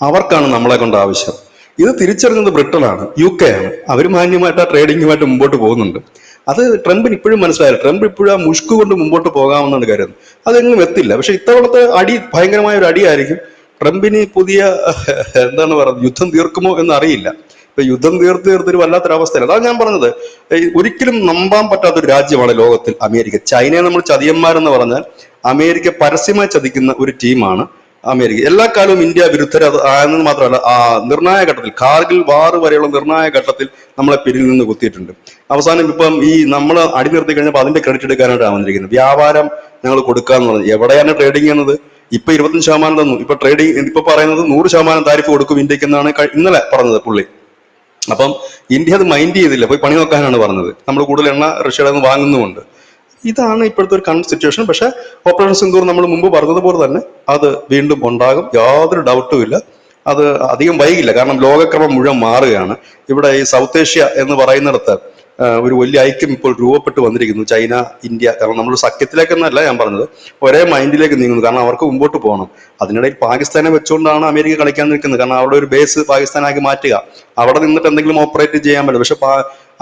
അവർക്കാണ് നമ്മളെ കൊണ്ട് ആവശ്യം. ഇത് തിരിച്ചറിഞ്ഞത് ബ്രിട്ടനാണ്, UK ആണ്. അവർ മാന്യമായിട്ട് ആ ട്രേഡിങ്ങുമായിട്ട് മുമ്പോട്ട് പോകുന്നുണ്ട്. അത് ട്രംപിന് ഇപ്പോഴും മനസ്സിലായില്ല. ട്രംപ് ഇപ്പോഴും ആ മുഷ്ക് കൊണ്ട് മുമ്പോട്ട് പോകാമെന്നാണ് കരുതുന്നത്. അതെങ്ങും എത്തില്ല. പക്ഷെ ഇത്തവണത്തെ അടി ഭയങ്കരമായ ഒരു അടിയായിരിക്കും. ട്രംപിന് പുതിയ എന്താണ് പറയുന്നത്, യുദ്ധം തീർക്കുമോ എന്ന് അറിയില്ല. ഇപ്പൊ യുദ്ധം തീർത്തൊരു വല്ലാത്തൊരവസ്ഥയില്ല. അതാണ് ഞാൻ പറഞ്ഞത്, ഒരിക്കലും നമ്പാൻ പറ്റാത്തൊരു രാജ്യമാണ് ലോകത്തിൽ അമേരിക്ക. ചൈനയെ നമ്മൾ ചതിയന്മാരെന്ന് പറഞ്ഞാൽ അമേരിക്ക പരസ്യമായി ചതിക്കുന്ന ഒരു ടീമാണ് അമേരിക്ക. എല്ലാ കാലവും ഇന്ത്യ വിരുദ്ധര ആയെന്ന് മാത്രമല്ല, നിർണായക ഘട്ടത്തിൽ, കാർഗിൽ വാർ വരെയുള്ള നിർണായക ഘട്ടത്തിൽ നമ്മളെ പിരിൽ നിന്ന് കുത്തിയിട്ടുണ്ട്. അവസാനം ഇപ്പം ഈ നമ്മൾ അടിനിർത്തി കഴിഞ്ഞപ്പോൾ അതിന്റെ ക്രെഡിറ്റ് എടുക്കാനായിട്ടാണ് വന്നിരിക്കുന്നത്. വ്യാപാരം ഞങ്ങൾ കൊടുക്കാന്ന് പറഞ്ഞത്, എവിടെയാണ് ട്രേഡിംഗ് എന്നത്? ഇപ്പൊ 25% തന്നു. ഇപ്പൊ ട്രേഡിംഗ് ഇപ്പൊ പറയുന്നത് 100% താരിഫ് കൊടുക്കും ഇന്ത്യക്ക് എന്നാണ് ഇന്നലെ പറഞ്ഞത് പുള്ളി. അപ്പം ഇന്ത്യ അത് മൈൻഡ് ചെയ്തില്ല, പോയി പണി നോക്കാനാണ് പറഞ്ഞത്. നമ്മൾ കൂടുതൽ എണ്ണ റഷ്യയുടെ നിന്ന് വാങ്ങുന്നുമുണ്ട്. ഇതാണ് ഇപ്പോഴത്തെ ഒരു കറണ്ട് സിറ്റുവേഷൻ. പക്ഷെ ഓപ്പറേഷൻ സിന്ദൂർ നമ്മൾ മുമ്പ് പറഞ്ഞതുപോലെ തന്നെ അത് വീണ്ടും ഉണ്ടാകും, യാതൊരു ഡൗട്ടും ഇല്ല. അത് അധികം വൈകില്ല. കാരണം ലോകക്രമം മുഴുവൻ മാറുകയാണ്. ഇവിടെ ഈ സൗത്ത് ഏഷ്യ എന്ന് പറയുന്നിടത്ത് ഒരു വലിയ ഐക്യം ഇപ്പോൾ രൂപപ്പെട്ട് വന്നിരിക്കുന്നു, ചൈന, ഇന്ത്യ. കാരണം നമ്മൾ സഖ്യത്തിലേക്കെന്നല്ല ഞാൻ പറഞ്ഞത്, ഒരേ മൈൻഡിലേക്ക് നീങ്ങുന്നു. കാരണം അവർക്ക് മുമ്പോട്ട് പോകണം. അതിനിടയിൽ പാകിസ്ഥാനെ വെച്ചുകൊണ്ടാണ് അമേരിക്ക കളിക്കാൻ നിൽക്കുന്നത്. കാരണം അവിടെ ഒരു ബേസ് പാകിസ്ഥാനാക്കി മാറ്റുക, അവിടെ നിന്നിട്ട് എന്തെങ്കിലും ഓപ്പറേറ്റ് ചെയ്യാൻ പറ്റും. പക്ഷെ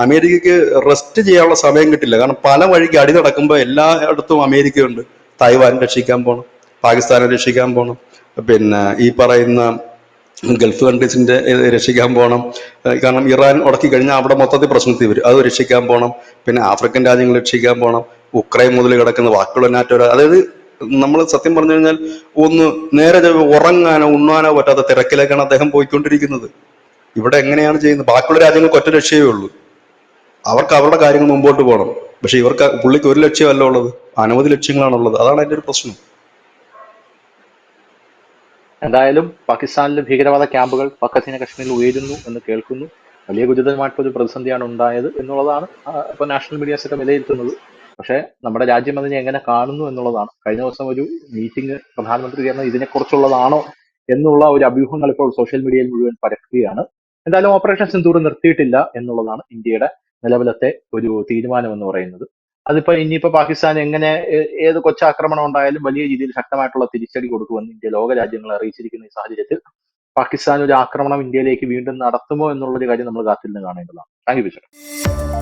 അമേരിക്കയ്ക്ക് റെസ്റ്റ് ചെയ്യാനുള്ള സമയം കിട്ടില്ല. കാരണം പല വഴിക്ക് അടി നടക്കുമ്പോൾ എല്ലായിടത്തും അമേരിക്കയുണ്ട്. തായ്വാൻ രക്ഷിക്കാൻ പോകണം, പാകിസ്ഥാനെ രക്ഷിക്കാൻ പോകണം, ഈ പറയുന്ന ഗൾഫ് കൺട്രീസിന്റെ രക്ഷിക്കാൻ പോകണം. കാരണം ഇറാൻ ഉടക്കി കഴിഞ്ഞാൽ അവിടെ മൊത്തത്തിൽ പ്രശ്നത്തിൽ വരും, അത് രക്ഷിക്കാൻ പോകണം. പിന്നെ ആഫ്രിക്കൻ രാജ്യങ്ങൾ രക്ഷിക്കാൻ പോകണം, ഉക്രൈൻ മുതൽ കിടക്കുന്ന ബാക്കിയുള്ള നാറ്റോ. അതായത് നമ്മൾ സത്യം പറഞ്ഞു കഴിഞ്ഞാൽ ഒന്ന് നേരെ ഉറങ്ങാനോ ഉണ്ണാനോ പറ്റാത്ത തിരക്കിലേക്കാണ് അദ്ദേഹം പോയിക്കൊണ്ടിരിക്കുന്നത്. ഇവിടെ എങ്ങനെയാണ് ചെയ്യുന്നത്? ബാക്കിയുള്ള രാജ്യങ്ങൾക്ക് ഒറ്റ രക്ഷയേ ഉള്ളൂ, അവർക്ക് അവരുടെ കാര്യങ്ങൾ മുമ്പോട്ട് പോകണം. പക്ഷെ പുള്ളിക്ക് ഒരു ലക്ഷ്യമല്ല ഉള്ളത്, അനവധി ലക്ഷ്യങ്ങളാണുള്ളത്. അതാണ് അതിന്റെ ഒരു പ്രശ്നം. എന്തായാലും പാകിസ്ഥാനിലെ ഭീകരവാദ ക്യാമ്പുകൾ പക്കത്തിന് കശ്മീരിൽ ഉയരുന്നു എന്ന് കേൾക്കുന്നു. വലിയ ഗുരുതരമായിട്ടൊരു പ്രതിസന്ധിയാണ് ഉണ്ടായത് എന്നുള്ളതാണ് ഇപ്പൊ നാഷണൽ മീഡിയാസ് ഒക്കെ വിലയിരുത്തുന്നത്. പക്ഷെ നമ്മുടെ രാജ്യം അതിനെ എങ്ങനെ കാണുന്നു എന്നുള്ളതാണ്. കഴിഞ്ഞ ദിവസം ഒരു മീറ്റിംഗ് പ്രധാനമന്ത്രി ചേർന്ന് ഇതിനെക്കുറിച്ചുള്ളതാണോ എന്നുള്ള ഒരു അഭ്യൂഹങ്ങൾ ഇപ്പോൾ സോഷ്യൽ മീഡിയയിൽ മുഴുവൻ പരക്കുകയാണ്. എന്തായാലും ഓപ്പറേഷൻ സിന്ദൂർ നിർത്തിയിട്ടില്ല എന്നുള്ളതാണ് ഇന്ത്യയുടെ നിലവിലത്തെ ഒരു തീരുമാനം എന്ന് പറയുന്നത്. അതിപ്പോ ഇനിയിപ്പോ പാകിസ്ഥാൻ എങ്ങനെ ഏത് കൊച്ചാക്രമണം ഉണ്ടായാലും വലിയ രീതിയിൽ ശക്തമായിട്ടുള്ള തിരിച്ചടി കൊടുക്കുമെന്ന് ഇന്ത്യ ലോക രാജ്യങ്ങളെ അറിയിച്ചിരിക്കുന്ന ഈ സാഹചര്യത്തിൽ പാകിസ്ഥാൻ ഒരു ആക്രമണം ഇന്ത്യയിലേക്ക് വീണ്ടും നടത്തുമോ എന്നുള്ളൊരു കാര്യം നമ്മൾ കാത്തിരുന്ന് കാണേണ്ടതാണ്. Thank you.